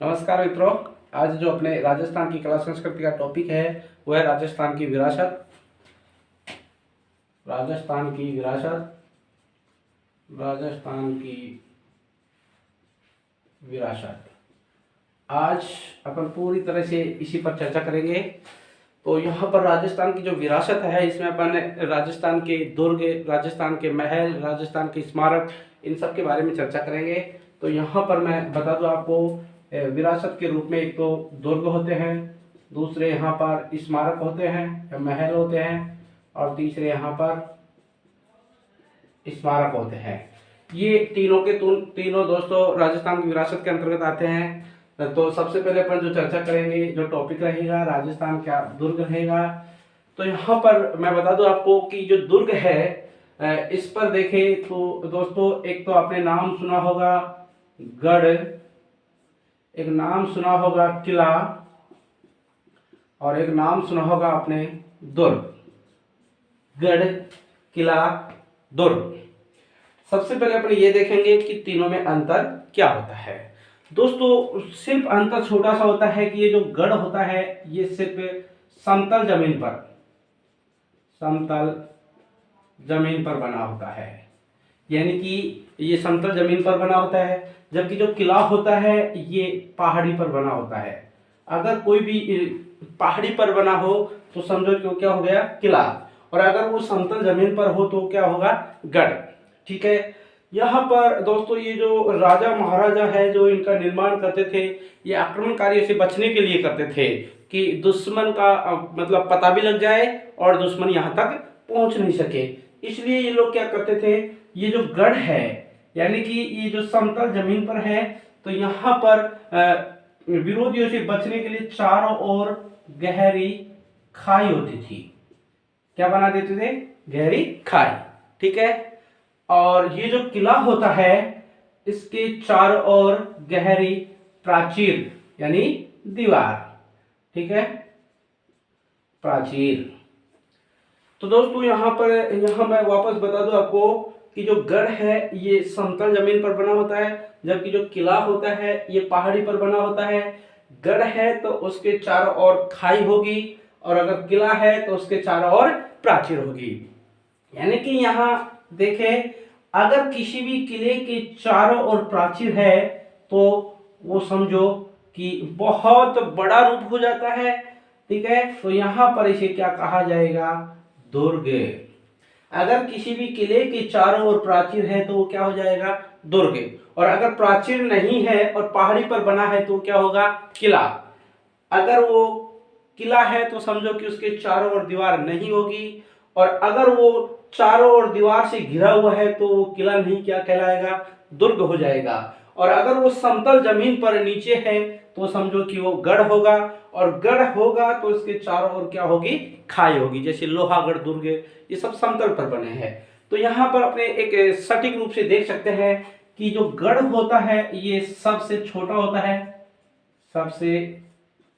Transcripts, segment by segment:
नमस्कार मित्रों। आज जो अपने राजस्थान की कला संस्कृति का टॉपिक है वो है राजस्थान की विरासत। राजस्थान की विरासत, राजस्थान की विरासत। आज अपन पूरी तरह से इसी पर चर्चा करेंगे। तो यहाँ पर राजस्थान की जो विरासत है, इसमें अपन राजस्थान के दुर्ग, राजस्थान के महल, राजस्थान के स्मारक, इन सब के बारे में चर्चा करेंगे। तो यहाँ पर मैं बता दूं आपको, विरासत के रूप में एक तो दुर्ग होते हैं, दूसरे यहाँ पर स्मारक होते हैं या महल होते हैं, और तीसरे यहाँ पर स्मारक होते हैं। ये तीनों के तीनों दोस्तों राजस्थान की विरासत के अंतर्गत आते हैं। तो सबसे पहले अपन जो चर्चा करेंगे, जो टॉपिक रहेगा राजस्थान का दुर्ग रहेगा। तो यहाँ पर मैं बता दूं आपको कि जो दुर्ग है, इस पर देखें तो दोस्तों, एक तो आपने नाम सुना होगा गढ़, एक नाम सुना होगा किला, और एक नाम सुना होगा आपने दुर्ग। गढ़, किला, दुर्ग। सबसे पहले अपन ये देखेंगे कि तीनों में अंतर क्या होता है। दोस्तों, सिर्फ अंतर छोटा सा होता है कि ये जो गढ़ होता है ये सिर्फ समतल जमीन पर बना होता है, यानी कि ये समतल जमीन पर बना होता है, जबकि जो किला होता है ये पहाड़ी पर बना होता है। अगर कोई भी पहाड़ी पर बना हो तो समझो कि वो क्या हो गया, किला, और अगर वो समतल जमीन पर हो तो क्या होगा, गढ़। ठीक है। यहाँ पर दोस्तों ये जो राजा महाराजा है जो इनका निर्माण करते थे, ये आक्रमणकारियों से बचने के लिए करते थे कि दुश्मन का मतलब पता भी लग जाए और दुश्मन यहाँ तक पहुंच नहीं सके। इसलिए ये लोग क्या करते थे, ये जो गढ़ है यानी कि ये जो समतल जमीन पर है, तो यहाँ पर विरोधियों से बचने के लिए चारों ओर गहरी खाई होती थी। क्या बना देते थे, गहरी खाई। ठीक है। और ये जो किला होता है इसके चारों ओर गहरी प्राचीर यानी दीवार। ठीक है, प्राचीर। तो दोस्तों यहाँ मैं वापस बता दूं आपको कि जो गढ़ है ये समतल जमीन पर बना होता है, जबकि जो किला होता है ये पहाड़ी पर बना होता है। गढ़ है तो उसके चारों ओर खाई होगी, और अगर किला है तो उसके चारों ओर प्राचीर होगी। यानी कि यहाँ देखें, अगर किसी भी किले के चारों ओर प्राचीर है तो वो समझो कि बहुत बड़ा रूप हो जाता है। ठीक है। तो यहाँ पर इसे क्या कहा जाएगा, दुर्ग। अगर किसी भी किले के चारों ओर प्राचीर है तो वो क्या हो जाएगा, दुर्ग। और अगर प्राचीर नहीं है और पहाड़ी पर बना है तो क्या होगा, किला। अगर वो किला है तो समझो कि उसके चारों ओर दीवार नहीं होगी, और अगर वो चारों ओर दीवार से घिरा हुआ है तो वो किला नहीं, क्या कहलाएगा, दुर्ग हो जाएगा। और अगर वो समतल जमीन पर नीचे है तो समझो कि वो गढ़ होगा, और गढ़ होगा तो इसके चारों ओर क्या होगी, खाई होगी। जैसे लोहागढ़ दुर्ग, ये सब समतल पर बने हैं। तो यहाँ पर अपने एक सटीक रूप से देख सकते हैं कि जो गढ़ होता है ये सबसे छोटा होता है, सबसे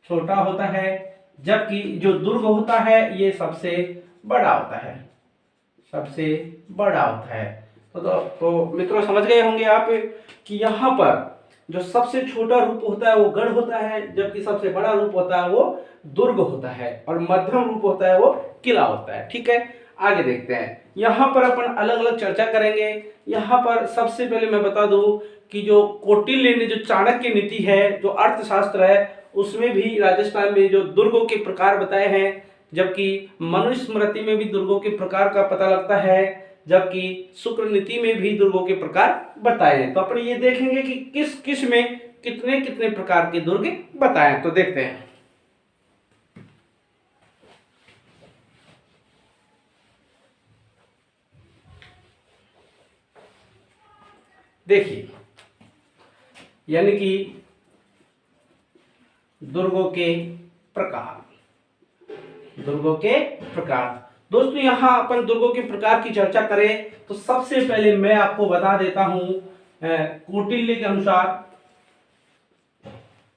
छोटा होता है, जबकि जो दुर्ग होता है ये सबसे बड़ा होता है, सबसे बड़ा होता है। तो मित्रों समझ गए होंगे आप कि यहाँ पर जो सबसे छोटा रूप होता है वो गढ़ होता है, जबकि सबसे बड़ा रूप होता है वो दुर्ग होता है, और मध्यम रूप होता है वो किला होता है। ठीक है, आगे देखते हैं। यहाँ पर अपन अलग अलग चर्चा करेंगे। यहाँ पर सबसे पहले मैं बता दूं कि जो कौटिल्य ने जो चाणक्य नीति है, जो अर्थशास्त्र है, उसमें भी राजस्थान में जो दुर्गों के प्रकार बताए हैं, जबकि मनुस्मृति में भी दुर्गों के प्रकार का पता लगता है, जबकि शुक्र नीति में भी दुर्गों के प्रकार बताए हैं। तो अपन ये देखेंगे कि किस किस में कितने कितने प्रकार के दुर्ग बताए हैं। तो देखते हैं। देखिए, यानी कि दुर्गों के प्रकार, दुर्गों के प्रकार। दोस्तों यहाँ अपन दुर्गों के प्रकार की चर्चा करें तो सबसे पहले मैं आपको बता देता हूं, कौटिल्य के अनुसार,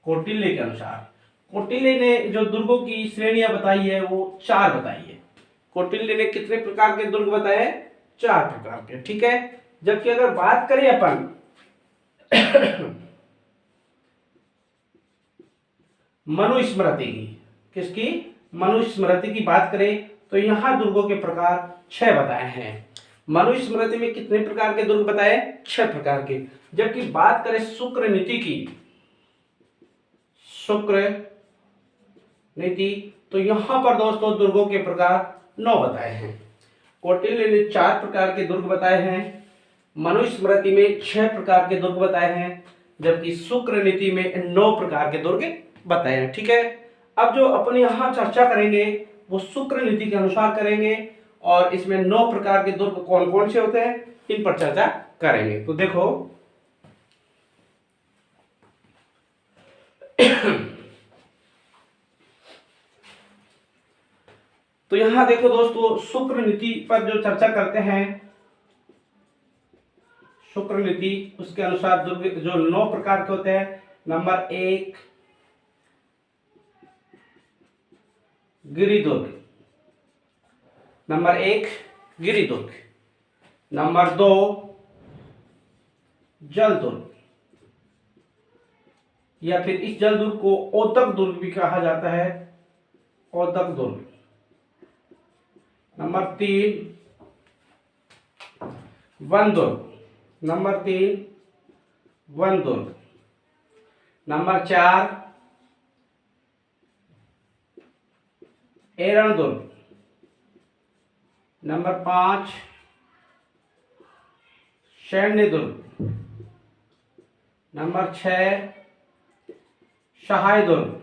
कौटिल्य के अनुसार, कौटिल्य ने जो दुर्गों की श्रेणियां बताई है वो 4 बताई है। कौटिल्य ने कितने प्रकार के दुर्ग बताए, 4 प्रकार के। ठीक है। जबकि अगर बात करें अपन मनुस्मृति की। किसकी? मनुस्मृति की बात करें तो यहाँ दुर्गों के प्रकार 6 बताए हैं। मनुस्मृति में कितने प्रकार के दुर्ग बताए? 6 प्रकार के। जबकि बात करें शुक्र नीति की, शुक्र नीति, तो यहाँ पर दोस्तों दुर्गों के प्रकार 9 बताए हैं। कौटिल्य ने 4 प्रकार के दुर्ग बताए हैं, मनुस्मृति में 6 प्रकार के दुर्ग बताए हैं, जबकि शुक्र नीति में 9 प्रकार के दुर्ग बताए हैं। ठीक है, अब जो अपन यहाँ चर्चा करेंगे वो शुक्र नीति के अनुसार करेंगे और इसमें 9 प्रकार के दुर्ग कौन कौन से होते हैं इन पर चर्चा करेंगे। तो देखो तो यहां देखो दोस्तों, शुक्र नीति पर जो चर्चा करते हैं, शुक्र नीति उसके अनुसार दुर्ग जो 9 प्रकार के होते हैं। नंबर 1 गिरिदुर्ग, नंबर 1 गिरिदुर्ग, नंबर 2 जलदुर्ग, या फिर इस जलदुर्ग को ओदक दुर्ग भी कहा जाता है, ओदक दुर्ग। नंबर 3 वन दुर्ग, नंबर 3 वन दुर्ग, नंबर 4 एरण दुर्ग, नंबर 5 सैन्य दुर्ग, नंबर 6 सहाय दुर्ग,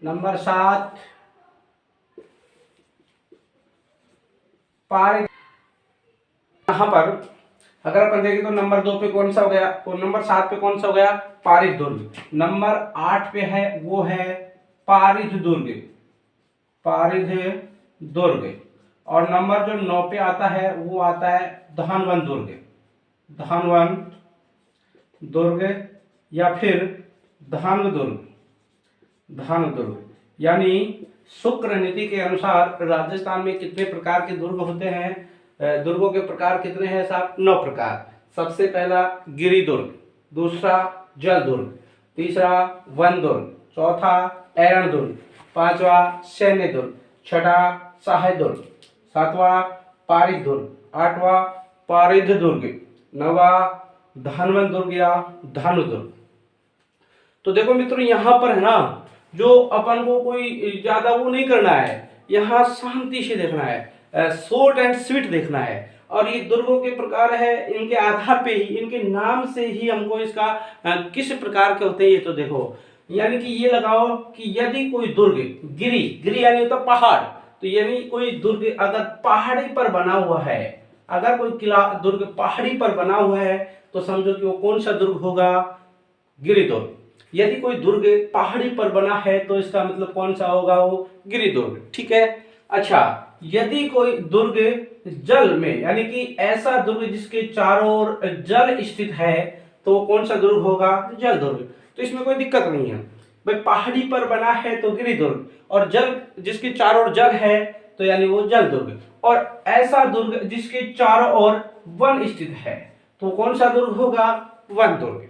नंबर 7 पारिक। यहाँ पर अगर अपन देखें तो नंबर 2 पे कौन सा हो गया और नंबर 7 पे कौन सा हो गया? पारिक दुर्ग। नंबर 8 पे है वो है पारिध दुर्ग, पारिध दुर्ग। और नंबर जो 9 पे आता है वो आता है धानवन दुर्ग, धानवन दुर्ग, या फिर धान दुर्ग, धान दुर्ग। यानी शुक्र नीति के अनुसार राजस्थान में कितने प्रकार के दुर्ग होते हैं? दुर्गों के प्रकार कितने हैं साहब? 9 प्रकार। सबसे पहला गिरि दुर्ग, दूसरा जल दुर्ग, तीसरा वन दुर्ग, चौथा एरण दुर्ग, पांचवा सैन्य दुर्ग, छठा सहाय दुर्ग, सातवां पारिक दुर्ग, आठवां पारिध दुर्ग, नवा धानवन दुर्ग या धानु दुर्ग। तो देखो मित्रों, यहाँ पर है ना, जो अपन को कोई ज्यादा वो नहीं करना है, यहाँ शांति से देखना है, शॉर्ट एंड स्वीट देखना है। और ये दुर्गों के प्रकार है, इनके आधार पे ही, इनके नाम से ही हमको इसका किस प्रकार के होते हैं ये तो देखो। यानी कि ये लगाओ कि यदि कोई दुर्ग, गिरी, गिरी यानी होता पहाड़, तो यानी कोई दुर्ग अगर पहाड़ी पर बना हुआ है, अगर कोई किला दुर्ग पहाड़ी पर बना हुआ है तो समझो कि वो कौन सा दुर्ग होगा? गिरि दुर्ग। यदि कोई दुर्ग पहाड़ी पर बना है तो इसका मतलब कौन सा होगा? वो गिरि दुर्ग। ठीक है। अच्छा, यदि कोई दुर्ग जल में, यानी कि ऐसा दुर्ग जिसके चारों ओर जल स्थित है, तो कौन सा दुर्ग होगा? जल दुर्ग। तो इसमें कोई दिक्कत नहीं है भाई, पहाड़ी पर बना है तो गिरि दुर्ग, और जल जिसके चारों ओर जल है तो यानी वो जल दुर्ग। और ऐसा दुर्ग जिसके चारों ओर वन स्थित है तो कौन सा दुर्ग होगा? वन दुर्ग।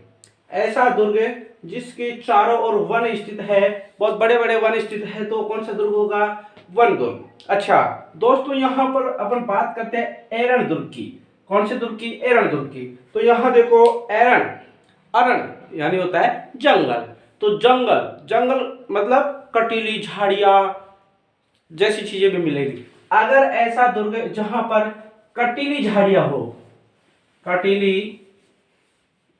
ऐसा दुर्ग जिसके चारों ओर वन स्थित है, बहुत बड़े बड़े वन स्थित है, तो कौन सा दुर्ग होगा? वन दुर्ग। अच्छा दोस्तों, यहाँ पर अपन बात करते हैं एरण दुर्ग की। कौन से दुर्ग की? एरण दुर्ग की। तो यहाँ देखो, एरण, अरण यानी होता है जंगल, तो जंगल, जंगल मतलब कटीली झाड़ियां जैसी चीजें भी मिलेगी। अगर ऐसा दुर्ग जहां पर कटीली झाड़ियां हो, कटीली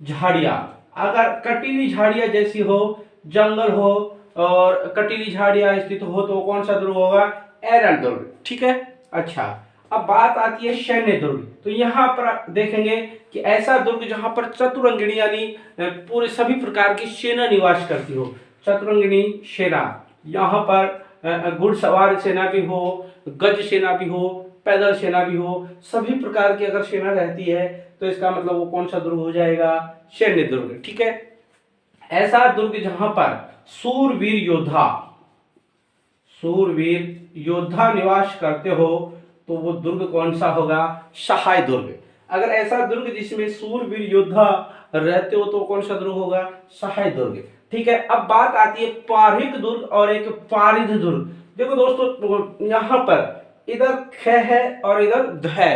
झाड़ियां, अगर कटीली झाड़ियां जैसी हो, जंगल हो और कटीली झाड़ियां स्थित हो, तो कौन सा दुर्ग होगा? एरण दुर्ग। ठीक है। अच्छा, अब बात आती है सैन्य दुर्ग। तो यहाँ पर देखेंगे कि ऐसा दुर्ग जहां पर चतुरंगिणी यानी पूरे सभी प्रकार की सेना निवास करती हो, चतुरंगिणी सेना, यहाँ पर घुड़सवार सेना भी हो, गज सेना भी हो, पैदल सेना भी हो, सभी प्रकार की अगर सेना रहती है तो इसका मतलब वो कौन सा दुर्ग हो जाएगा? सैन्य दुर्ग। ठीक है। ऐसा दुर्ग जहां पर सूरवीर योद्धा, सूरवीर योद्धा निवास करते हो तो वो दुर्ग कौन सा होगा? सहाय दुर्ग। अगर ऐसा दुर्ग जिसमें सूरवीर योद्धा रहते हो तो कौन सा दुर्ग होगा? सहाय दुर्ग। ठीक है, अब बात आती है पारिक दुर्ग और एक पारिध दुर्ग। देखो दोस्तों, यहाँ पर इधर ख है और इधर ध है,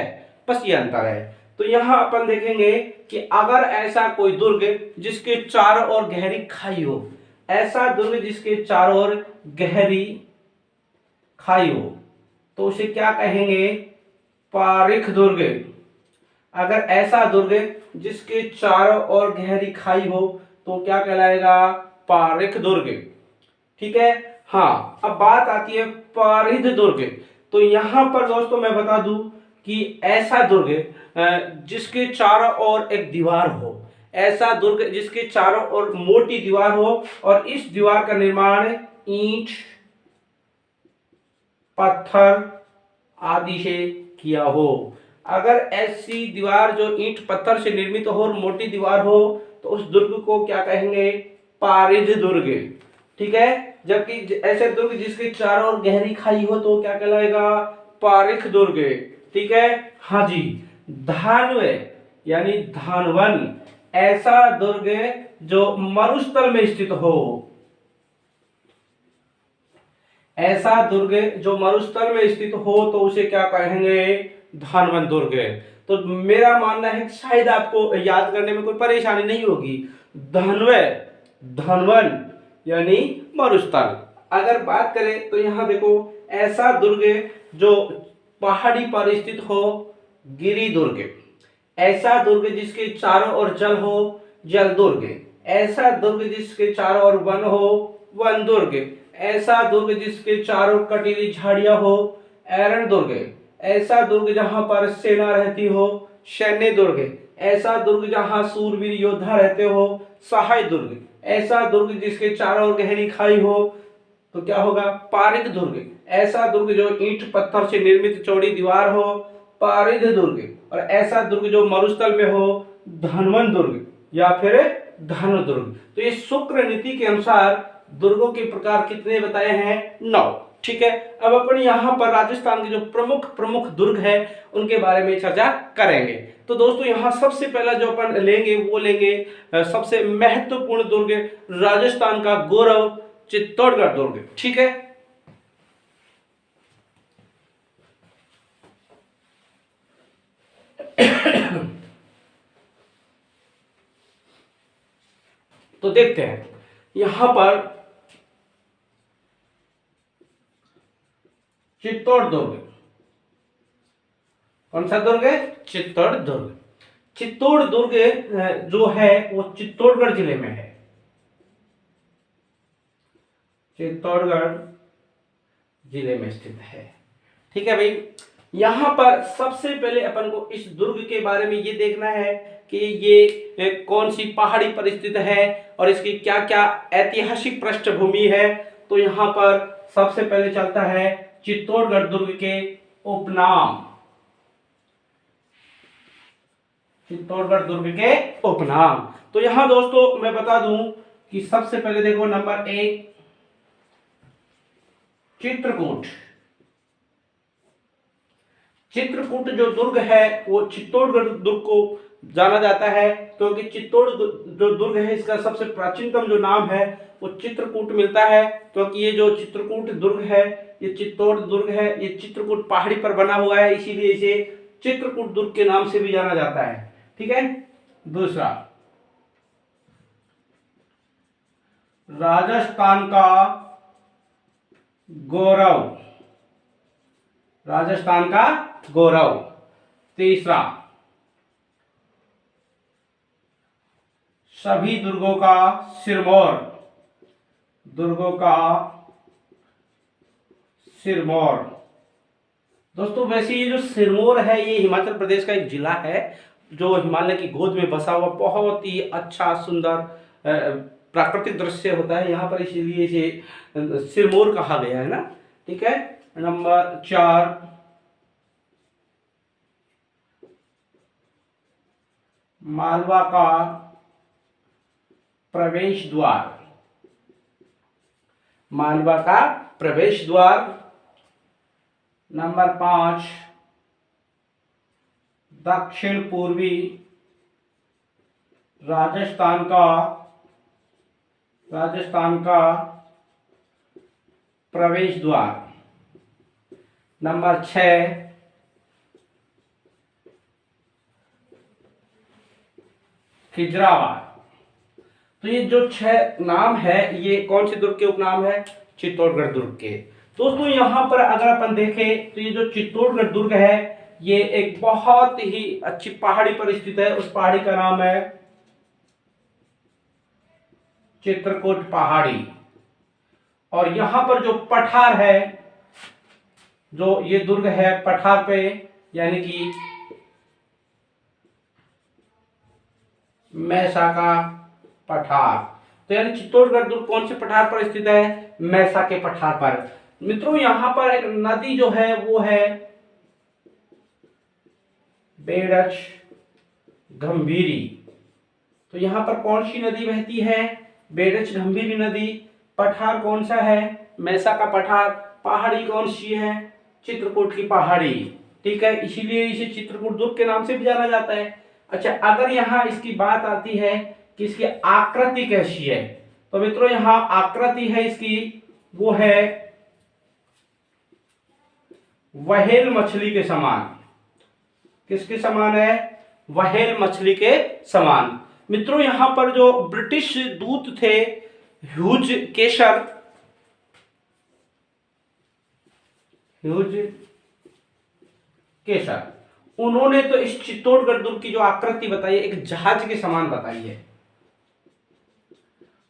बस ये अंतर है। तो यहाँ अपन देखेंगे कि अगर ऐसा कोई दुर्ग जिसके चारों ओर गहरी खाई हो, ऐसा दुर्ग जिसके चारों ओर गहरी खाई हो, तो उसे क्या कहेंगे? पारिख दुर्ग। अगर ऐसा दुर्ग जिसके चारों ओर गहरी खाई हो तो क्या कहलाएगा? पारिख दुर्ग। ठीक है। हाँ, अब बात आती है पारिध दुर्ग। तो यहां पर दोस्तों मैं बता दूं कि ऐसा दुर्ग जिसके चारों ओर एक दीवार हो, ऐसा दुर्ग जिसके चारों ओर मोटी दीवार हो और इस दीवार का निर्माण ईंट, पत्थर आदि से किया हो। अगर ऐसी दीवार जो ईंट पत्थर से निर्मित हो और मोटी दीवार हो तो उस दुर्ग को क्या कहेंगे? पारिध दुर्ग। ठीक है। जबकि ऐसे दुर्ग जिसके चारों ओर गहरी खाई हो तो क्या कहलाएगा? पारिख दुर्ग। ठीक है। हाँ जी। धानव यानी धानवन, ऐसा दुर्ग जो मरुस्थल में स्थित हो, ऐसा दुर्ग जो मरुस्थल में स्थित हो तो उसे क्या कहेंगे? धानवन दुर्ग। तो मेरा मानना है कि शायद आपको याद करने में कोई परेशानी नहीं होगी। धनव, धनवन यानी मरुस्थल। अगर बात करें तो यहां देखो, ऐसा दुर्ग जो पहाड़ी पर स्थित हो, गिरि दुर्ग। ऐसा दुर्ग जिसके चारों ओर जल हो, जल दुर्ग। ऐसा दुर्ग जिसके चारों ओर वन हो, वन दुर्ग। ऐसा दुर्ग जिसके चारों कटीली झाड़ियां हो, एरण दुर्ग। ऐसा दुर्ग जहां पर सेना रहती हो, सैन्य दुर्ग। ऐसा दुर्ग जहां सूरवीर योद्धा रहते हो, सहाय दुर्ग। ऐसा दुर्ग जिसके चारों ओर गहरी खाई हो तो क्या होगा? पारिद दुर्ग। ऐसा दुर्ग जो ईंट पत्थर से निर्मित चौड़ी दीवार हो, पारिद दुर्ग। और ऐसा दुर्ग जो मरुस्थल में हो, धनवन दुर्ग या फिर धनु दुर्ग। तो ये शुक्र नीति के अनुसार दुर्गों के प्रकार कितने बताए हैं? 9। ठीक है। अब अपन यहाँ पर राजस्थान के जो प्रमुख प्रमुख दुर्ग है उनके बारे में चर्चा करेंगे। तो दोस्तों यहाँ सबसे पहला जो अपन लेंगे वो लेंगे सबसे महत्वपूर्ण दुर्ग, राजस्थान का गौरव, चित्तौड़गढ़ दुर्ग। ठीक है। तो देखते हैं यहां पर चित्तौड़ दुर्ग। कौन सा दुर्ग है? चित्तौड़ दुर्ग। चित्तौड़ दुर्ग जो है वो चित्तौड़गढ़ जिले में है। चित्तौड़गढ़ जिले में स्थित है। ठीक है भाई। यहां पर सबसे पहले अपन को इस दुर्ग के बारे में ये देखना है कि ये कौन सी पहाड़ी पर स्थित है और इसकी क्या क्या ऐतिहासिक पृष्ठभूमि है। तो यहां पर सबसे पहले चलता है चित्तौड़गढ़ दुर्ग के उपनाम। चित्तौड़गढ़ दुर्ग के उपनाम। तो यहां दोस्तों मैं बता दूं कि सबसे पहले देखो, नंबर 1 चित्रकूट। चित्रकूट जो दुर्ग है वो चित्तौड़गढ़ दुर्ग को जाना जाता है क्योंकि चित्तौड़ जो दुर्ग है इसका सबसे प्राचीनतम जो नाम है वो चित्रकूट मिलता है। क्योंकि ये जो चित्रकूट दुर्ग है ये चित्तौड़ दुर्ग है, ये चित्रकूट पहाड़ी पर बना हुआ है, इसीलिए इसे चित्रकूट दुर्ग के नाम से भी जाना जाता है। ठीक है। दूसरा, राजस्थान का गौरव। राजस्थान का गौरव। तीसरा, सभी दुर्गों का सिरमौर। दुर्गों का सिरमौर। दोस्तों वैसे ये जो सिरमौर है ये हिमाचल प्रदेश का एक जिला है जो हिमालय की गोद में बसा हुआ बहुत ही अच्छा सुंदर प्राकृतिक दृश्य होता है यहाँ पर, इसीलिए इसे सिरमौर कहा गया है ना। ठीक है। नंबर 4, मालवा का प्रवेश द्वार। मालवा का प्रवेश द्वार। नंबर 5, दक्षिण पूर्वी राजस्थान का प्रवेश द्वार। नंबर 6 खिजराबाद। तो ये जो 6 नाम है ये कौन से दुर्ग के उपनाम है? चित्तौड़गढ़ दुर्ग के। दोस्तों यहाँ पर अगर अपन देखें तो ये जो चित्तौड़गढ़ दुर्ग है ये एक बहुत ही अच्छी पहाड़ी पर स्थित है। उस पहाड़ी का नाम है चित्रकूट पहाड़ी। और यहाँ पर जो पठार है, जो ये दुर्ग है पठार पे, यानी कि मैसा का पठार। तो यानी चित्तौड़गढ़ दुर्ग कौन से पठार पर स्थित है? मैसा के पठार पर। मित्रों यहाँ पर एक नदी जो है वो है बेड़च गंभीरी। तो यहाँ पर कौन सी नदी बहती है? बेड़च गंभीरी नदी। पठार कौन सा है? मैसा का पठार। पहाड़ी कौन सी है? चित्रकूट की पहाड़ी। ठीक है, इसीलिए इसे चित्रकूट दुर्ग के नाम से भी जाना जाता है। अच्छा, अगर यहाँ इसकी बात आती है कि इसकी आकृति कैसी है, तो मित्रों यहाँ आकृति है इसकी वो है व्हेल मछली के समान। किसके समान है? व्हेल मछली के समान। मित्रों यहाँ पर जो ब्रिटिश दूत थे ह्यूज केसर, उन्होंने तो इस चित्तौड़गढ़ दुर्ग की जो आकृति बताई है एक जहाज के समान बताई है,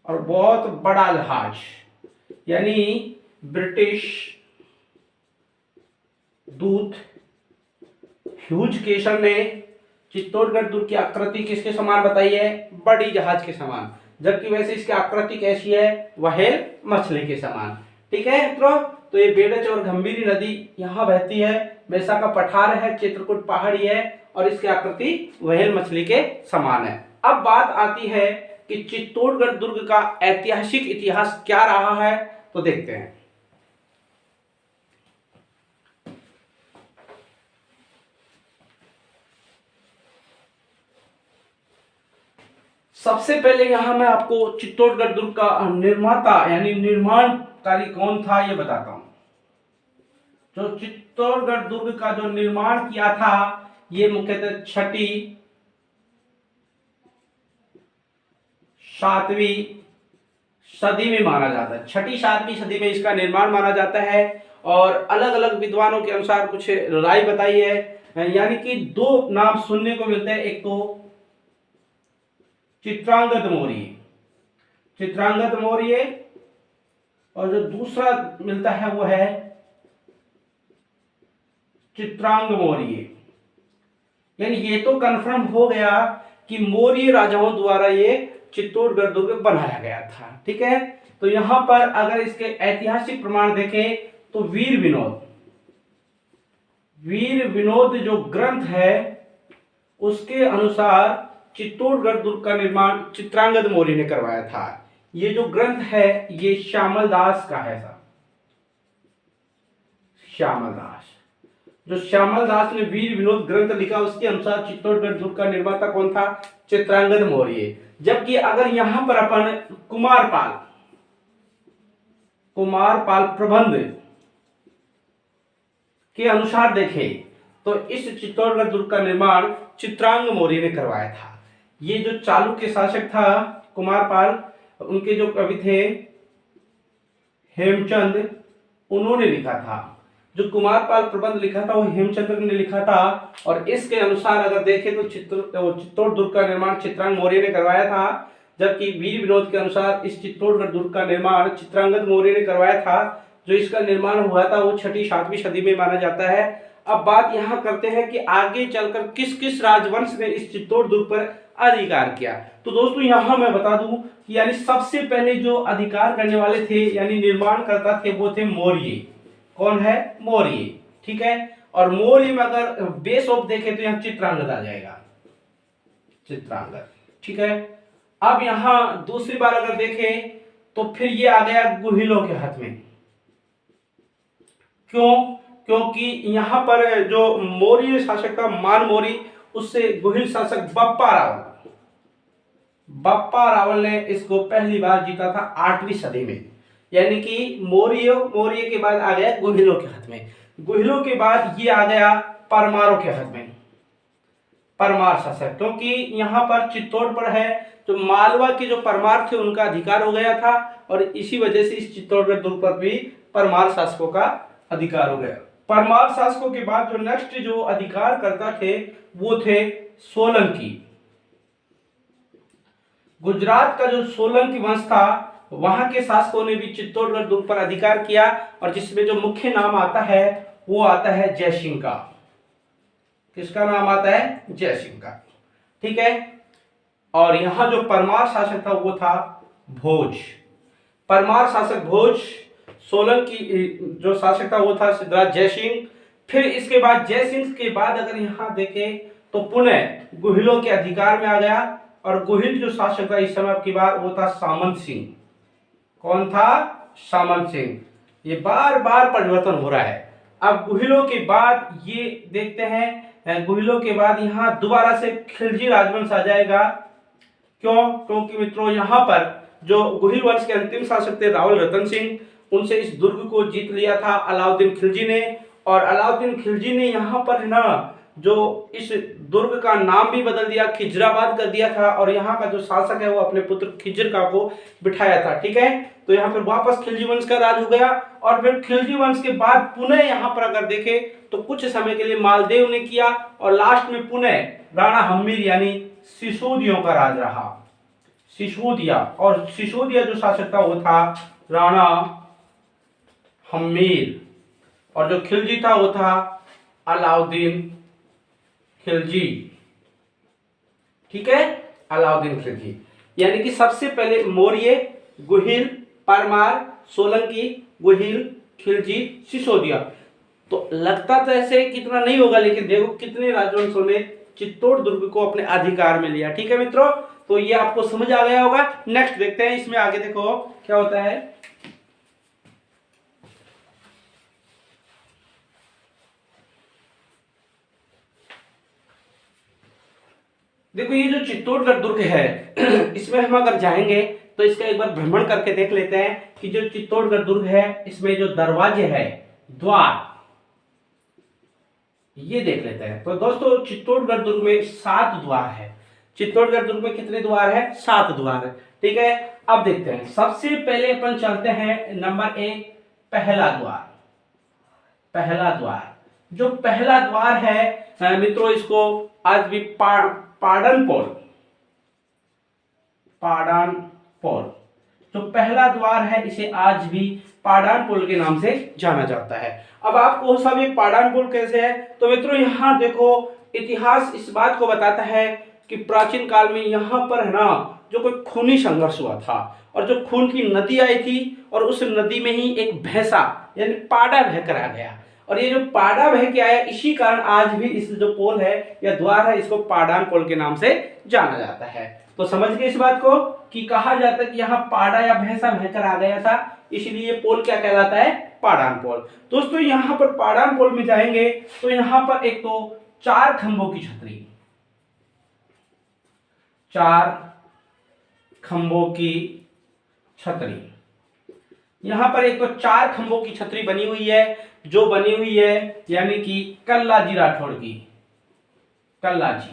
और बहुत बड़ा जहाज। यानी ब्रिटिश दूत ह्यूज केसर ने चित्तौड़गढ़ दुर्ग की आकृति किसके समान बताई है? बड़ी जहाज के समान। जबकि वैसे इसकी आकृति कैसी है? व्हेल मछली के समान। ठीक है मित्रों, तो ये बेड़च और गंभीरी नदी यहाँ बहती है। मैसा का पठार है, चित्रकूट पहाड़ी है, और इसकी आकृति व्हेल मछली के समान है। अब बात आती है कि चित्तौड़गढ़ दुर्ग का ऐतिहासिक इतिहास क्या रहा है, तो देखते हैं। सबसे पहले यहां मैं आपको चित्तौड़गढ़ दुर्ग का निर्माता यानी निर्माणकारी कौन था ये बताता हूं। जो चित्तौड़गढ़ दुर्ग का जो निर्माण किया था ये मुख्यतः 6ठी 7वीं सदी में माना जाता है। 6ठी 7वीं सदी में इसका निर्माण माना जाता है, और अलग अलग विद्वानों के अनुसार कुछ राय बताई है। यानी कि 2 नाम सुनने को मिलते हैं, एक तो चित्रांगद मौर्य, और जो दूसरा मिलता है वो है चित्रांग मौर्य। यानी ये तो कंफर्म हो गया कि मौर्य राजाओं द्वारा ये चित्तौड़गढ़ दुर्ग बनाया गया था। ठीक है, तो यहां पर अगर इसके ऐतिहासिक प्रमाण देखें तो वीर विनोद जो ग्रंथ है उसके अनुसार चित्तौड़गढ़ दुर्ग का निर्माण चित्रांगद मौर्य ने करवाया था। ये जो ग्रंथ है ये श्यामल दास का है साहब। जो श्यामल दास ने वीर विनोद ग्रंथ लिखा उसके अनुसार चित्तौड़गढ़ दुर्ग का निर्माता कौन था? चित्रांगद मौर्य। जबकि अगर यहां पर अपन कुमारपाल प्रबंध के अनुसार देखें तो इस चित्तौड़गढ़ दुर्ग का निर्माण चित्रांग मौर्य ने करवाया था। ये जो चालुक्य शासक था कुमारपाल, उनके जो कवि थे हेमचंद, उन्होंने लिखा था। जो कुमारपाल प्रबंध लिखा था वो हेमचंद्र ने लिखा था, और इसके अनुसार अगर देखें तो चित्तौड़ दुर्ग का निर्माण चित्रांग मौर्य ने करवाया था। जबकि वीर विनोद के अनुसार इस चित्तौड़गढ़ दुर्ग का निर्माण चित्रांगद मौर्य ने करवाया था। जो इसका निर्माण हुआ था वो 6ठी 7वीं सदी में माना जाता है। अब बात यहाँ करते हैं कि आगे चलकर किस किस राजवंश ने इस चित्तौड़ दुर्ग पर अधिकार किया। तो दोस्तों यहाँ मैं बता दूं कि यानी सबसे पहले जो अधिकार करने वाले थे यानी निर्माण करता थे वो थे मौर्य। कौन है? मौर्य। ठीक है, और मौर्य में अगर बेस ऑफ देखें तो यहाँ चित्रांगद आ जाएगा, चित्रांगद। ठीक है, अब यहाँ दूसरी बार अगर देखें तो फिर ये आ गया गुहिलों के हाथ में। क्यों? क्योंकि यहाँ पर जो मौर्य शासक था मान मौर्य, उससे गोहिल शासक बप्पा रावल ने इसको पहली बार जीता था 8वीं सदी में। यानी कि मौर्य के बाद आ गया गोहिलों के हाथ में, गोहिलों के बाद ये आ गया परमारों के हाथ में, परमार शासक। क्योंकि यहाँ पर चित्तौड़ पर है तो मालवा के जो परमार थे उनका अधिकार हो गया था, और इसी वजह से इस चित्तौड़गढ़ दुर्ग पर भी परमार शासकों का अधिकार हो गया। परमार शासकों के बाद जो नेक्स्ट जो अधिकार करता थे वो थे सोलंकी। गुजरात का जो सोलंकी वंश था वहां के शासकों ने भी चित्तौड़गढ़ दुर्ग पर अधिकार किया, और जिसमें जो मुख्य नाम आता है वो आता है जयसिंह का। किसका नाम आता है? जयसिंह का। ठीक है। और यहां जो परमार शासक था वो था भोज। परमार शासक भोज, सोलंकी जो शासक था वो था सिद्धराज जयसिंह। फिर इसके बाद जयसिंह के बाद अगर यहां देखें तो पुनः गोहिलों के अधिकार में आ गया, और गोहिल जो शासक था इस समय की बार वो था सामंत सिंह। कौन था? सामंत सिंह। ये बार बार परिवर्तन हो रहा है। अब गोहिलों के बाद ये देखते हैं, गोहिलों के बाद यहाँ दोबारा से खिलजी राजवंश आ जाएगा। क्यों? क्योंकि मित्रों यहाँ पर जो गोहिल वंश के अंतिम शासक थे रावल रतन सिंह, उनसे इस दुर्ग को जीत लिया था अलाउद्दीन खिलजी ने। और अलाउद्दीन खिलजी ने यहाँ पर है ना जो इस दुर्ग का नाम भी बदल दिया, खिजराबाद कर दिया था, और यहाँ का जो शासक है वो अपने पुत्र खिजर का को बिठाया था। ठीक है। तो यहाँ पर वापस खिलजी वंश का राज हो गया, और फिर खिलजी वंश के बाद पुनः यहाँ पर अगर देखें तो कुछ समय के लिए मालदेव ने किया, और लास्ट में पुनः राणा हम्मीर यानी सिसोदियों का राज रहा। सिसोदिया, और सिसोदिया जो शासक था वो था राणा हम्मीर, और जो खिलजी था वो था अलाउद्दीन खिलजी। ठीक है, अलाउद्दीन खिलजी। यानी कि सबसे पहले मौर्य, गोहिल, परमार, सोलंकी, गोहिल, खिलजी, सिसोदिया। तो लगता तो ऐसे कितना नहीं होगा, लेकिन देखो कितने राजवंशों ने चित्तौड़ दुर्ग को अपने अधिकार में लिया। ठीक है मित्रों, तो ये आपको समझ आ गया होगा। नेक्स्ट देखते हैं, इसमें आगे देखो क्या होता है। देखो ये जो चित्तौड़गढ़ दुर्ग है इसमें हम अगर जाएंगे तो इसका एक बार भ्रमण करके देख लेते हैं कि जो चित्तौड़गढ़ दुर्ग है इसमें जो दरवाजे है, द्वार, ये देख लेते हैं। तो दोस्तों चित्तौड़गढ़ दुर्ग में 7 द्वार है। चित्तौड़गढ़ दुर्ग में कितने द्वार है? 7 द्वार है। ठीक है, अब देखते हैं। सबसे पहले अपन चलते हैं नंबर 1, पहला द्वार। पहला द्वार, जो पहला द्वार है मित्रों, इसको आज भी पाड़नपोल, जो पहला द्वार है इसे आज भी पाडानपोल के नाम से जाना जाता है। अब आपको सब ये पाडानपोल कैसे है, तो मित्रों यहाँ देखो इतिहास इस बात को बताता है कि प्राचीन काल में यहाँ पर है ना जो कोई खूनी संघर्ष हुआ था, और जो खून की नदी आई थी, और उस नदी में ही एक भैंसा यानी पाड़ा बहकर आ गया, और ये जो पाड़ा बह के आया इसी कारण आज भी इस जो पोल है या द्वार है इसको पाडान पोल के नाम से जाना जाता है। तो समझ गए इस बात को कि कहा जाता है कि यहाँ पाड़ा या भैंसा बहकर आ गया था, इसलिए पोल क्या कहलाता है? पाडान पोल। दोस्तों यहाँ पर पाडान पोल में जाएंगे तो यहाँ पर एक तो 4 खंभों की छतरी, 4 खंभों की छतरी, यहाँ पर एक तो 4 खंभों की छतरी बनी हुई है, जो बनी हुई है यानी कि कल्लाजी राठौड़ की। कल्लाजी,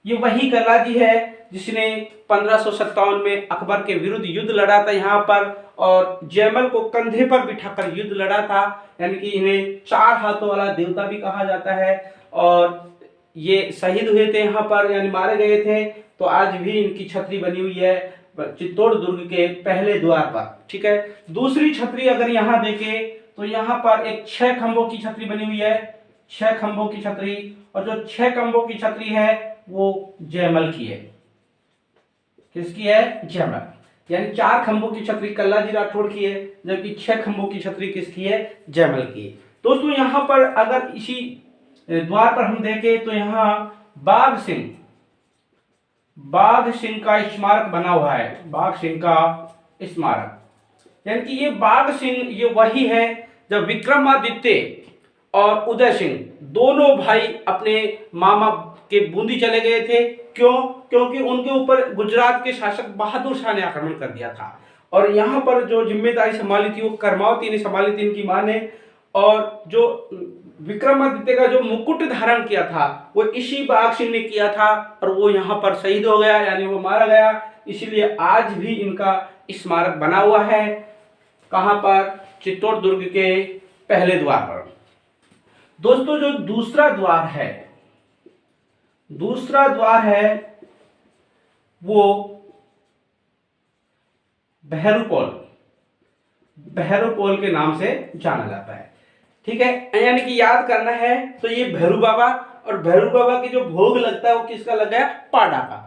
ये वही कल्लाजी है जिसने 1557 में अकबर के विरुद्ध युद्ध लड़ा था यहाँ पर, और जयमल को कंधे पर बिठाकर युद्ध लड़ा था। यानी कि इन्हें 4 हाथों वाला देवता भी कहा जाता है, और ये शहीद हुए थे यहाँ पर यानी मारे गए थे। तो आज भी इनकी छतरी बनी हुई है चित्तौड़ दुर्ग के पहले द्वार पर। ठीक है, दूसरी छतरी अगर यहाँ देखें तो यहाँ पर एक 6 खंभों की छतरी बनी हुई है, 6 खंभों की छतरी, और जो 6 खंभों की छतरी है वो जयमल की है। किसकी है? जयमल। यानी 4 खंभों की छतरी कल्लाजी राठौड़ की है, जबकि 6 खंभों की छतरी किसकी है? जयमल की है। दोस्तों यहाँ पर अगर इसी द्वार पर हम देखें तो यहाँ बाघ सिंह का स्मारक बना हुआ है, बाघ सिंह का स्मारक। यानी कि ये बाघ सिंह ये वही है जब विक्रमादित्य और उदय सिंह दोनों भाई अपने मामा के बूंदी चले गए थे। क्यों? क्योंकि उनके ऊपर गुजरात के शासक बहादुर शाह ने आक्रमण कर दिया था और यहाँ पर जो जिम्मेदारी संभाली थी वो कर्मावती ने संभाली थी, इनकी मां ने। और जो विक्रमादित्य का जो मुकुट धारण किया था वो इसी बाघ सिंह ने किया था और वो यहाँ पर शहीद हो गया, यानी वो मारा गया। इसलिए आज भी इनका स्मारक बना हुआ है। कहां पर? चित्तौड़ दुर्ग के पहले द्वार पर। दोस्तों जो दूसरा द्वार है वो भैरवपोल के नाम से जाना जाता है। ठीक है, यानी कि याद करना है तो ये भैरू बाबा, और भैरू बाबा की जो भोग लगता है वो किसका लगा है? पाडा का।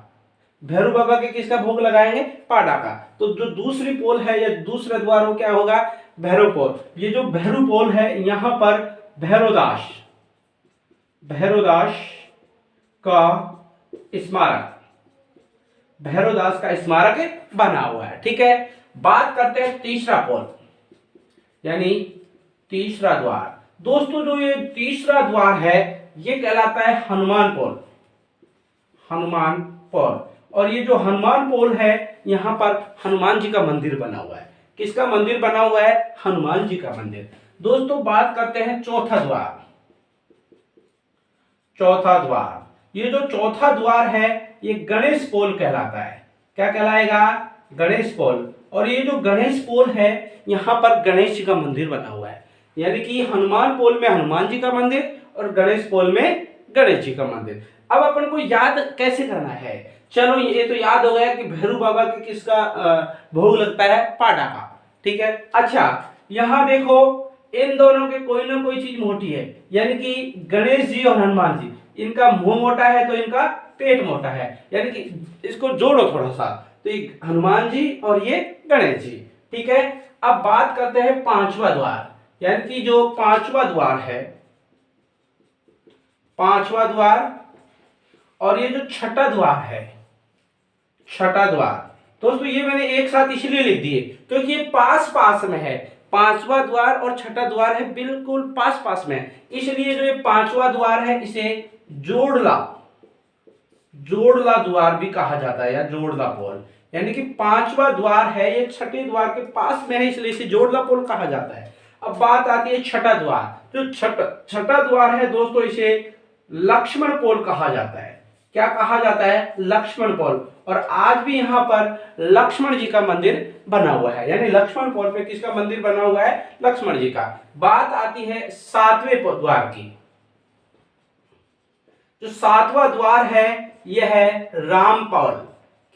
भैरू बाबा के किसका भोग लगाएंगे? पाडा का। तो जो दूसरी पोल है या दूसरा द्वार वो क्या होगा? भैरवपोल। ये जो भैरवपोल है यहाँ पर भैरवदास का स्मारक बना हुआ है। ठीक है, बात करते हैं तीसरा पोल यानी तीसरा द्वार। दोस्तों जो ये तीसरा द्वार है ये कहलाता है हनुमान पोल। और ये जो हनुमान पोल है यहाँ पर हनुमान जी का मंदिर बना हुआ है। किसका मंदिर बना हुआ है? हनुमान जी का मंदिर। दोस्तों बात करते हैं चौथा द्वार। ये जो चौथा द्वार है ये गणेश पोल कहलाता है। क्या कहलाएगा? गणेश पोल। और ये जो गणेश पोल है यहाँ पर गणेश जी का मंदिर बना हुआ है, यानी कि हनुमान पोल में हनुमान जी का मंदिर और गणेश पोल में गणेश जी का मंदिर। अब अपन को याद कैसे करना है? चलो ये तो याद हो गया कि भैरू बाबा के किसका भोग लगता है? पाडा का। ठीक है, अच्छा यहाँ देखो इन दोनों के कोई ना कोई चीज मोटी है, यानी कि गणेश जी और हनुमान जी, इनका मुंह मोटा है तो इनका पेट मोटा है, यानी कि इसको जोड़ो थोड़ा सा, तो ये हनुमान जी और ये गणेश जी। ठीक है, अब बात करते हैं पांचवा द्वार, यानी कि जो पांचवा द्वार है, पांचवा द्वार और ये जो छठा द्वार है, छठा द्वार। दोस्तों ये मैंने एक साथ इसलिए लिख दिए क्योंकि ये पास पास में है। पांचवा द्वार और छठा द्वार है बिल्कुल पास पास में, इसलिए जो ये पांचवा द्वार है इसे जोड़ला द्वार भी कहा जाता है या जोड़ला पोल, यानी कि पांचवा द्वार है ये छठे द्वार के पास में है इसलिए इसे जोड़ला पोल कहा जाता है। अब बात आती है छठा द्वार। जो छठा द्वार है दोस्तों इसे लक्ष्मण पोल कहा जाता है। क्या कहा जाता है? लक्ष्मण पोल। और आज भी यहाँ पर लक्ष्मण जी का मंदिर बना हुआ है, यानी लक्ष्मण पोल पे किसका मंदिर बना हुआ है? लक्ष्मण जी का। बात आती है सातवें द्वार की। जो सातवां द्वार है यह है रामपोल।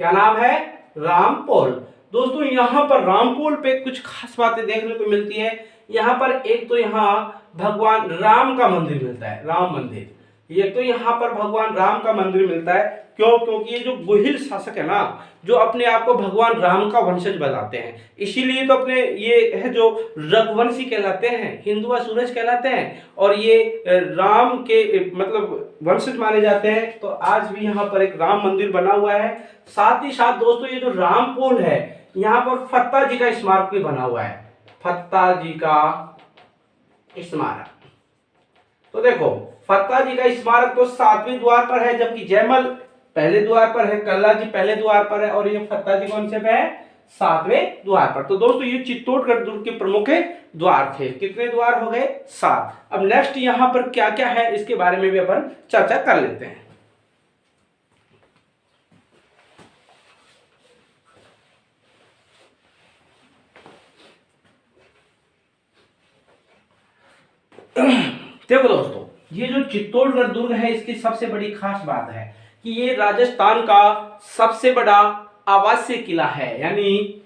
क्या नाम है? रामपोल। दोस्तों यहाँ पर रामपोल पे कुछ खास बातें देखने को मिलती है। यहाँ पर एक तो यहाँ भगवान राम का मंदिर मिलता है, राम मंदिर। ये तो यहाँ पर भगवान राम का मंदिर मिलता है। क्यों? क्योंकि ये जो गुहिल शासक है ना, जो अपने आप को भगवान राम का वंशज बताते हैं, इसीलिए तो अपने ये है जो रघुवंशी कहलाते हैं, हिंदुआ सूरज कहलाते हैं और ये राम के मतलब वंशज माने जाते हैं। तो आज भी यहाँ पर एक राम मंदिर बना हुआ है। साथ ही साथ दोस्तों ये जो रामपोल है यहाँ पर फत्ता जी का स्मारक भी बना हुआ है, फत्ता जी का स्मारक। तो देखो फत्ता जी का स्मारक तो सातवें द्वार पर है, जबकि जयमल पहले द्वार पर है, कल्ला जी पहले द्वार पर है और ये फत्ता जी कौन से पे है? सातवें द्वार पर। तो दोस्तों ये चित्तौड़गढ़ दुर्ग के प्रमुख द्वार थे। कितने द्वार हो गए? 7। अब नेक्स्ट यहाँ पर क्या क्या है इसके बारे में भी अपन चर्चा कर लेते हैं। देखो दोस्तों ये जो चित्तौड़गढ़ दुर्ग है इसकी सबसे बड़ी खास बात है कि ये राजस्थान का सबसे बड़ा आवासीय किला है, यानी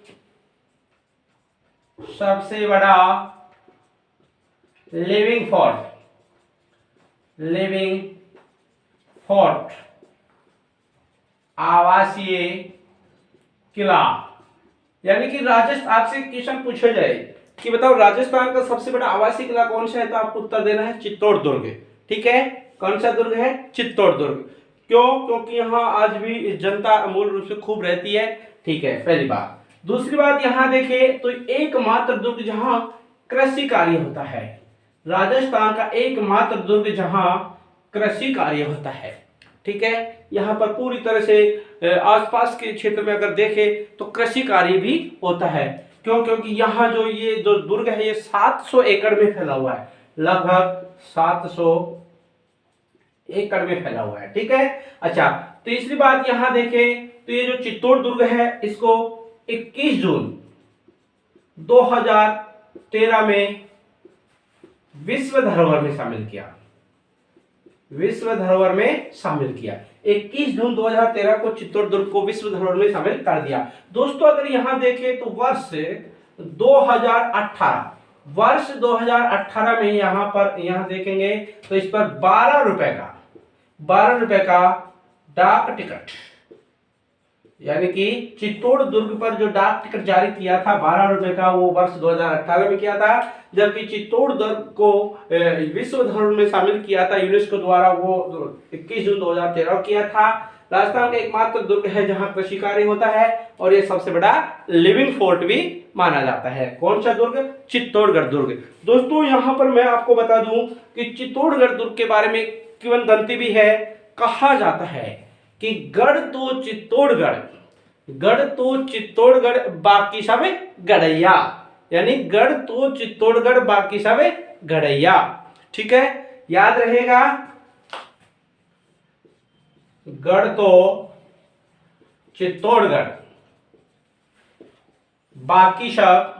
सबसे बड़ा लिविंग फोर्ट आवासीय किला। यानी कि राजस्थान, आपसे क्वेश्चन पूछा जाए कि बताओ राजस्थान का सबसे बड़ा आवासीय किला कौन सा है, तो आपको उत्तर देना है चित्तौड़ दुर्ग। ठीक है, कौन सा दुर्ग है? चित्तौड़ दुर्ग। क्यों? क्योंकि यहाँ आज भी जनता मूल रूप से खूब रहती है। ठीक है, पहली बात। दूसरी बात यहाँ देखें तो एकमात्र दुर्ग जहाँ कृषि कार्य होता है, राजस्थान का एकमात्र दुर्ग जहाँ कृषि कार्य होता है। ठीक है। यहाँ पर पूरी तरह से आसपास के क्षेत्र में अगर देखें तो कृषि कार्य भी होता है। क्यों? क्योंकि यहाँ जो ये जो दुर्ग है ये 700 एकड़ में फैला हुआ है, लगभग 700 एकड़ में फैला हुआ है, ठीक है। अच्छा, तीसरी बात यहाँ देखें तो ये जो चित्तौड़ दुर्ग है इसको 21 जून 2013 में विश्व धरोहर में शामिल किया, विश्व धरोहर में शामिल किया। 21 जून 2013 को चित्तौड़ दुर्ग को विश्व धरोहर में शामिल कर दिया। दोस्तों अगर यहां देखें तो वर्ष 2018, वर्ष 2018 में यहां देखेंगे तो इस पर 12 रुपए का डाक टिकट, यानी कि चित्तौड़ दुर्ग पर जो डाक टिकट जारी किया था 12 रुपए का, वो वर्ष 2018 में किया था। जबकि चित्तौड़ दुर्ग को विश्व धरोहर में शामिल किया था यूनेस्को द्वारा, वो 21 जून 2013 किया था। राजस्थान का एकमात्र दुर्ग है जहां कृषि कार्य होता है और ये सबसे बड़ा लिविंग फोर्ट भी माना जाता है। कौन सा दुर्ग? चित्तौड़गढ़ दुर्ग। दोस्तों यहाँ पर मैं आपको बता दूं कि चित्तौड़गढ़ दुर्ग के बारे में किंवदंती भी है। कहा जाता है कि गढ़ तो चित्तौड़गढ़ बाकी सब गड़ैया, यानी गढ़ तो चित्तौड़गढ़ बाकी सब गड़ैया, ठीक है, याद रहेगा। गढ़ तो चित्तौड़गढ़ बाकी सब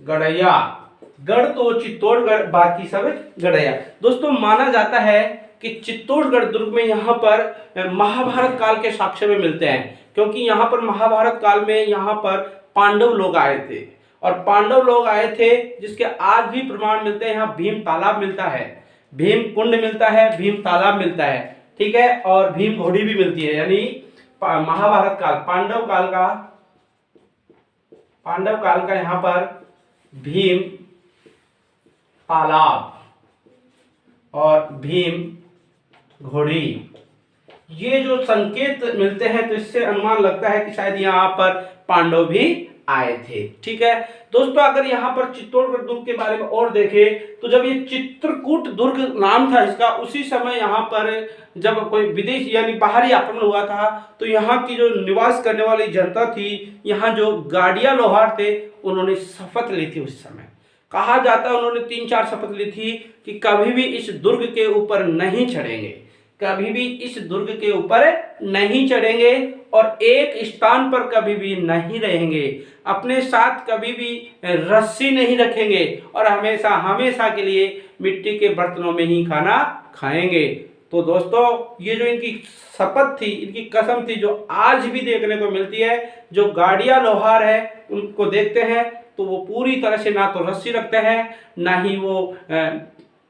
गड़ैया, गढ़ तो चित्तौड़गढ़ बाकी सब गड़ैया। दोस्तों माना जाता है कि चित्तौड़गढ़ दुर्ग में यहाँ पर महाभारत काल के साक्ष्य में मिलते हैं, क्योंकि यहाँ पर महाभारत काल में यहाँ पर पांडव लोग आए थे और पांडव लोग आए थे जिसके आज भी प्रमाण मिलते हैं। यहाँ भीम तालाब मिलता है, भीम कुंड मिलता है, भीम तालाब मिलता है, ठीक है, और भीम घोड़ी भी मिलती है। यानी महाभारत काल पांडव काल का यहाँ पर भीम तालाब और भीम घोड़ी, ये जो संकेत मिलते हैं तो इससे अनुमान लगता है कि शायद यहाँ पर पांडव भी आए थे, ठीक है। दोस्तों अगर यहाँ पर चित्तौड़गढ़ दुर्ग के बारे में और देखें तो जब ये चित्रकूट दुर्ग नाम था इसका, उसी समय यहाँ पर जब कोई विदेश यानी बाहरी आक्रमण हुआ था तो यहाँ की जो निवास करने वाली जनता थी, यहाँ जो गाड़िया लोहार थे, उन्होंने शपथ ली थी। उस समय कहा जाता है उन्होंने 3-4 शपथ ली थी कि कभी भी इस दुर्ग के ऊपर नहीं चढ़ेंगे, कभी भी इस दुर्ग के ऊपर नहीं चढ़ेंगे और एक स्थान पर कभी भी नहीं रहेंगे, अपने साथ कभी भी रस्सी नहीं रखेंगे और हमेशा हमेशा के लिए मिट्टी के बर्तनों में ही खाना खाएंगे। तो दोस्तों ये जो इनकी शपथ थी, इनकी कसम थी, जो आज भी देखने को मिलती है। जो गाड़िया लोहार है उनको देखते हैं तो वो पूरी तरह से ना तो रस्सी रखते हैं, ना ही वो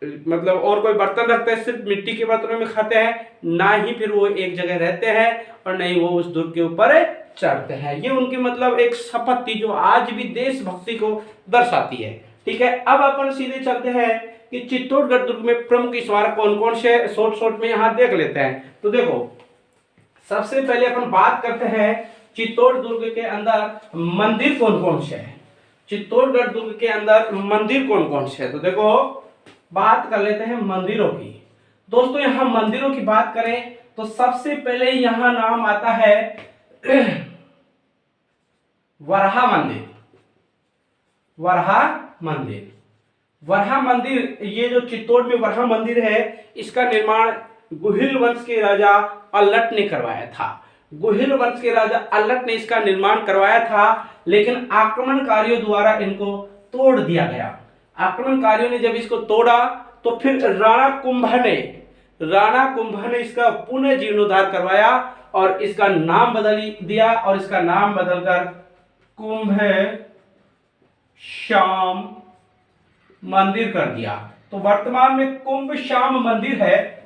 मतलब और कोई बर्तन रखते हैं, सिर्फ मिट्टी के बर्तनों में खाते हैं, ना ही फिर वो एक जगह रहते हैं और नहीं वो उस दुर्ग के ऊपर चढ़ते हैं। ये उनकी मतलब एक शपथ थी जो आज भी देशभक्ति को दर्शाती है, ठीक है। अब अपन सीधे चलते हैं कि चित्तौड़गढ़ दुर्ग में प्रमुख स्मारक कौन कौन से, शॉर्ट में यहाँ देख लेते हैं। तो देखो सबसे पहले अपन बात करते हैं चित्तौड़ दुर्ग के अंदर मंदिर कौन कौन से है। चित्तौड़गढ़ दुर्ग के अंदर मंदिर कौन कौन से है, तो देखो बात कर लेते हैं मंदिरों की। दोस्तों यहाँ मंदिरों की बात करें तो सबसे पहले यहाँ नाम आता है वरहा मंदिर। वरहा मंदिर, ये जो चित्तौड़ में वरहा मंदिर है, इसका निर्माण गुहिल वंश के राजा अल्लट ने करवाया था। गुहिल वंश के राजा अल्लट ने इसका निर्माण करवाया था, लेकिन आक्रमणकारियों द्वारा इनको तोड़ दिया गया। आक्रमणकारियों ने जब इसको तोड़ा तो फिर राणा कुंभा ने इसका पुनः जीर्णोद्धार करवाया और इसका नाम बदल दिया और इसका नाम बदलकर कुंभ श्याम मंदिर कर दिया। तो वर्तमान में कुंभ श्याम मंदिर है,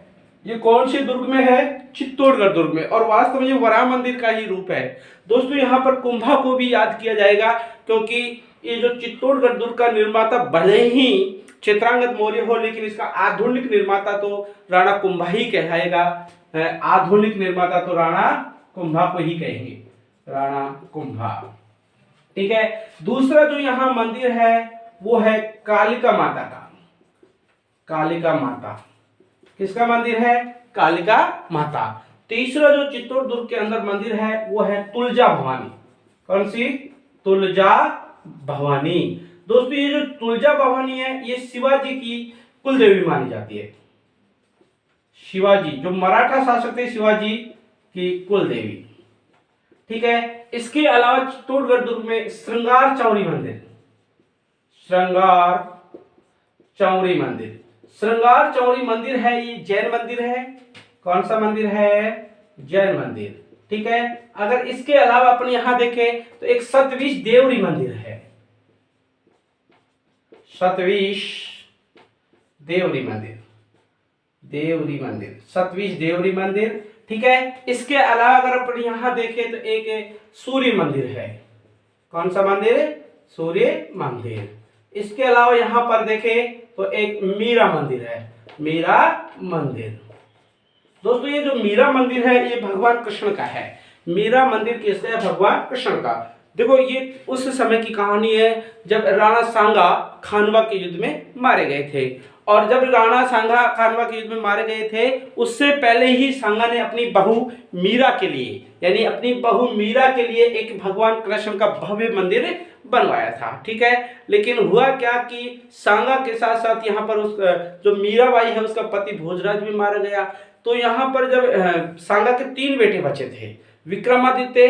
ये कौन से दुर्ग में है? चित्तौड़गढ़ दुर्ग में, और वास्तव में ये वराह मंदिर का ही रूप है। दोस्तों यहाँ पर कुंभा को भी याद किया जाएगा, क्योंकि ये जो चित्तौड़गढ़ दुर्ग का निर्माता भले ही चित्रांगद मौर्य हो, लेकिन इसका आधुनिक निर्माता तो राणा कुंभा ही कहलाएगा। आधुनिक निर्माता तो राणा कुंभा को ही कहेंगे, राणा कुंभा, ठीक है। दूसरा जो यहाँ मंदिर है वो है कालिका माता का। कालिका माता, किसका मंदिर है? कालिका माता। तीसरा जो चित्तौड़ दुर्ग के अंदर मंदिर है वो है तुलजा भवानी। कौन सी? तुलजा भवानी। दोस्तों ये जो तुलजा भवानी है ये शिवाजी की कुलदेवी मानी जाती है। शिवाजी जो मराठा शासक थे शिवाजी की कुलदेवी। ठीक है। इसके अलावा चित्तौड़गढ़ दुर्ग में श्रृंगार चौरी मंदिर, श्रृंगार चौरी मंदिर, श्रृंगार चौरी मंदिर है ये जैन मंदिर है। कौन सा मंदिर है? जैन मंदिर। ठीक है। अगर इसके अलावा अपन यहां देखें तो एक सतविश देवरी मंदिर है, सतविश देवरी मंदिर, देवरी मंदिर, सतविश देवरी मंदिर। ठीक है। इसके अलावा अगर अपन यहां देखें तो एक सूर्य मंदिर है। कौन सा मंदिर? सूर्य मंदिर। इसके अलावा यहां पर देखें तो एक मीरा मंदिर है, मीरा मंदिर। दोस्तों ये जो मीरा मंदिर है ये भगवान कृष्ण का है। मीरा मंदिर किसका है? भगवान कृष्ण का। देखो ये उस समय की कहानी है जब राणा सांगा खानवा के युद्ध में मारे गए थे। और जब राणा सांगा खानवा के युद्ध में मारे गए थे उससे पहले ही सांगा ने अपनी बहू मीरा के लिए, यानी अपनी बहू मीरा के लिए एक भगवान कृष्ण का भव्य मंदिर बनवाया था। ठीक है। लेकिन हुआ क्या कि सांगा के साथ साथ यहाँ पर उस जो मीराबाई है उसका पति भोजराज भी मारा गया। तो यहाँ पर जब सांगा के 3 बेटे बचे थे, विक्रमादित्य,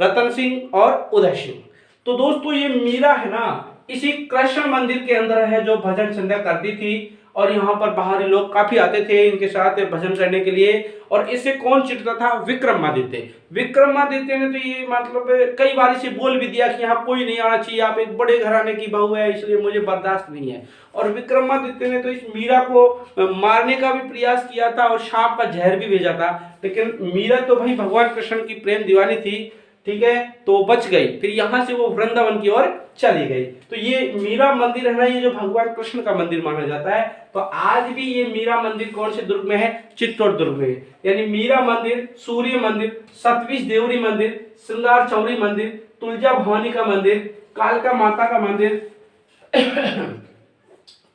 रतन सिंह और उदय सिंह। तो दोस्तों ये मीरा है ना इसी कृष्ण मंदिर के अंदर है जो भजन संध्या करती थी। और यहाँ पर बाहरी लोग काफी आते थे इनके साथ भजन करने के लिए। और इसे कौन चिढ़ता था? विक्रमादित्य। विक्रमादित्य ने तो ये मतलब कई बार इसे बोल भी दिया कि यहाँ कोई नहीं आना चाहिए, आप एक बड़े घराने की बहू है इसलिए मुझे बर्दाश्त नहीं है। और विक्रमादित्य ने तो इस मीरा को मारने का भी प्रयास किया था और सांप का जहर भी भेजा था। लेकिन मीरा तो भाई भगवान कृष्ण की प्रेम दीवानी थी। ठीक है। तो बच गई। फिर यहाँ से वो वृंदावन की ओर चली गई। तो ये मीरा मंदिर है ना ये जो भगवान कृष्ण का मंदिर माना जाता है। तो आज भी ये मीरा मंदिर कौन से दुर्ग में है? चित्तौड़ दुर्ग में। यानी मीरा मंदिर, सूर्य मंदिर, सतविश देवरी मंदिर, श्रृंगार चौरी मंदिर, तुलजा भवानी का मंदिर, कालका माता का मंदिर,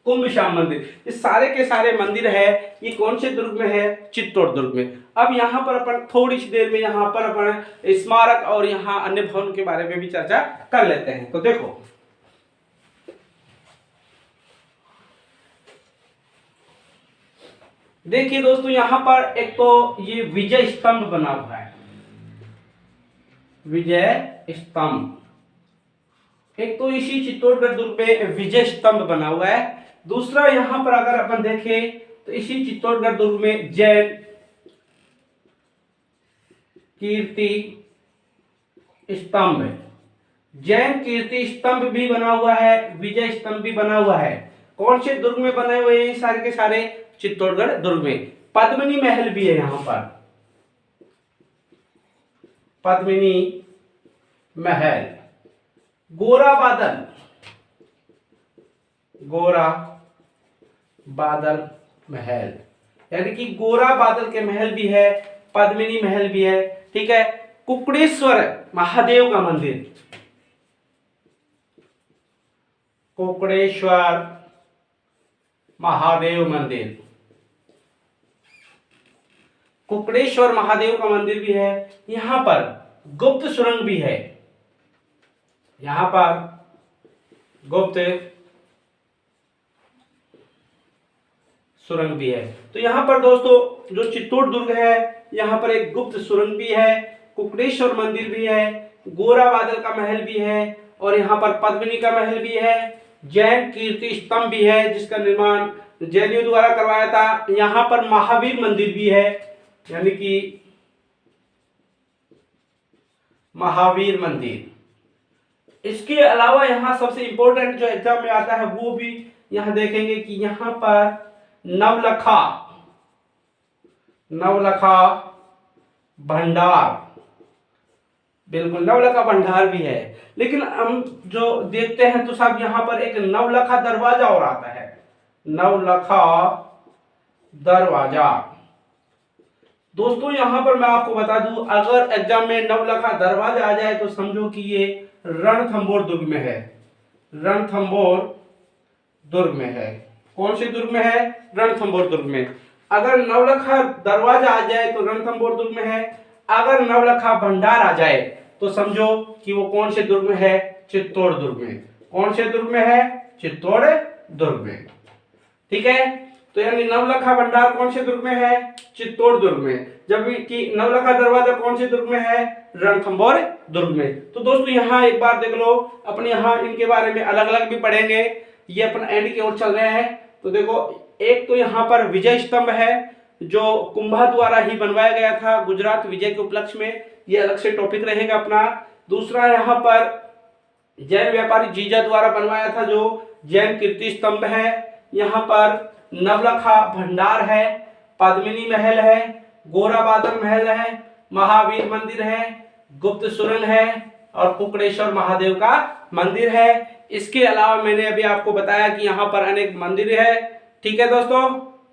कुंभ श्याम मंदिर, ये सारे के सारे मंदिर है ये कौन से दुर्ग में है? चित्तौड़ दुर्ग में। अब यहाँ पर अपन थोड़ी सी देर में यहाँ पर अपन स्मारक और यहाँ अन्य भवन के बारे में भी चर्चा कर लेते हैं। तो देखो देखिए दोस्तों यहाँ पर एक तो ये विजय स्तंभ बना हुआ है, विजय स्तंभ। एक तो इसी चित्तौड़गढ़ दुर्ग पे विजय स्तंभ बना हुआ है। दूसरा यहाँ पर अगर अपन देखें तो इसी चित्तौड़गढ़ दुर्ग में जैन कीर्ति स्तंभ है, जैन कीर्ति स्तंभ भी बना हुआ है, विजय स्तंभ भी बना हुआ है। कौन से दुर्ग में बने हुए हैं? सारे के सारे चित्तौड़गढ़ दुर्ग में। पद्मिनी महल भी है यहाँ पर, पद्मिनी महल। गोरा बादल, गोरा बादल महल, यानी कि गोरा बादल के महल भी है, पद्मिनी महल भी है। ठीक है। कुकड़ेश्वर महादेव का मंदिर, कुकड़ेश्वर महादेव मंदिर, कुकड़ेश्वर महादेव का मंदिर भी है। यहां पर गुप्त सुरंग भी है, यहां पर गुप्त सुरंग भी है। तो यहाँ पर दोस्तों जो चित्तौड़ दुर्ग है यहाँ पर एक गुप्त सुरंग भी है, कुकड़ेश्वर मंदिर भी है, गोरा बादल का महल भी है और यहाँ पर पद्मिनी का महल भी है, जैन कीर्ति स्तंभ भी है जिसका निर्माण जैनियों द्वारा करवाया था। यहाँ पर महावीर मंदिर भी है, यानी कि महावीर मंदिर। इसके अलावा यहाँ सबसे इंपॉर्टेंट जो एग्जाम में आता है वो भी यहाँ देखेंगे कि यहाँ पर नवलखा, नवलखा भंडार, बिल्कुल नवलखा भंडार भी है। लेकिन हम जो देखते हैं तो साहब यहाँ पर एक नवलखा दरवाजा और आता है, नवलखा दरवाजा। दोस्तों यहाँ पर मैं आपको बता दूं अगर एग्जाम में नवलखा दरवाजा आ जाए तो समझो कि ये रणथंभौर दुर्ग में है, रणथंभौर दुर्ग में है। कौन से दुर्ग में है? रणथंभौर दुर्ग में। अगर नवलखा दरवाजा आ जाए तो रणथंभौर दुर्ग में है। अगर नवलखा भंडार आ जाए तो समझो कि वो कौन से दुर्ग में है, चित्तौड़ दुर्ग में। कौन से दुर्ग में है, चित्तौड़ दुर्ग में। ठीक है, तो यानी नवलखा भंडार कौन से दुर्ग में है, चित्तौड़ दुर्ग में, जबकि नवलखा दरवाजा कौन से दुर्ग में है, रणथंभौर दुर्ग में। तो दोस्तों यहाँ एक बार देख लो, अपने यहाँ इनके बारे में अलग अलग भी पढ़ेंगे, ये अपन एंड की ओर चल रहे हैं। तो देखो, एक तो यहाँ पर विजय स्तंभ है जो कुंभा द्वारा ही बनवाया गया था गुजरात विजय के उपलक्ष्य में, ये अलग से टॉपिक रहेगा अपना। दूसरा यहाँ पर जैन व्यापारी जीजा द्वारा बनवाया था जो जैन कीर्ति स्तंभ है। यहाँ पर नवलखा भंडार है, पद्मिनी महल है, गोराबादन महल है, महावीर मंदिर है, गुप्त सुरंग है और कुकड़ेश्वर महादेव का मंदिर है। इसके अलावा मैंने अभी आपको बताया कि यहाँ पर अनेक मंदिर है। ठीक है दोस्तों,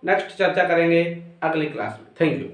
नेक्स्ट चर्चा करेंगे अगली क्लास में। Thank you.